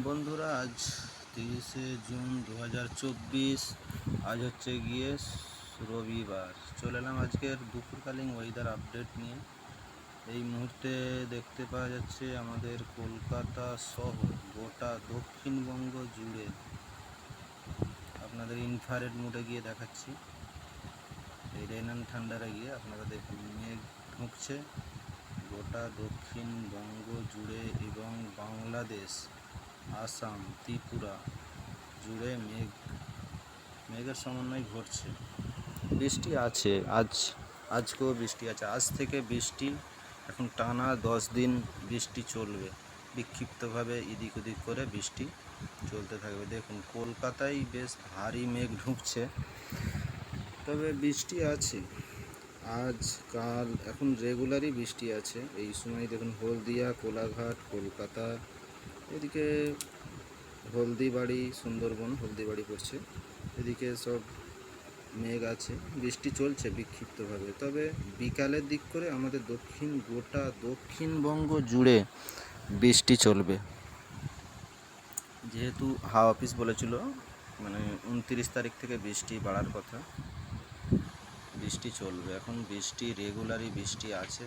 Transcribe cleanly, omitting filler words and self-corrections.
বন্ধুরা, আজ 30শে জুন 2024। আজ হচ্ছে গিয়ে রবিবার। চলে এলাম আজকের দুপুরকালীন ওয়েদার আপডেট নিয়ে। এই মুহূর্তে দেখতে পাওয়া যাচ্ছে আমাদের কলকাতা সহ গোটা দক্ষিণবঙ্গ জুড়ে, আপনাদের ইনফ্রারেড মোডে গিয়ে দেখাচ্ছি। এই রেন অ্যান্ড ঠান্ডারে গিয়ে আপনারা দেখুন, মেঘ ঢুকছে গোটা দক্ষিণবঙ্গ জুড়ে এবং বাংলাদেশ, আসাম, ত্রিপুরা জুড়ে মেঘের সমন্বয় ঘটছে। বৃষ্টি আছে, আজকেও বৃষ্টি আছে। আজ থেকে বৃষ্টি এখন টানা 10 দিন বৃষ্টি চলবে। বিক্ষিপ্তভাবে এদিক ওদিক করে বৃষ্টি চলতে থাকবে। দেখুন, কলকাতায় বেশ ভারী মেঘ ঢুকছে, তবে বৃষ্টি আছে। আজ কাল এখন রেগুলারই বৃষ্টি আছে। এই সময় দেখুন, হলদিয়া, কোলাঘাট, কলকাতা, এদিকে হলদিবাড়ি, সুন্দরবন, হলদিবাড়ি পড়ছে, এদিকে সব মেঘ আছে, বৃষ্টি চলছে বিক্ষিপ্তভাবে। তবে বিকালের দিক করে আমাদের গোটা দক্ষিণবঙ্গ জুড়ে বৃষ্টি চলবে। যেহেতু হাওয়া অফিস বলেছিল, মানে 29 তারিখ থেকে বৃষ্টি বাড়ার কথা, বৃষ্টি চলবে। এখন বৃষ্টি রেগুলারই বৃষ্টি আছে।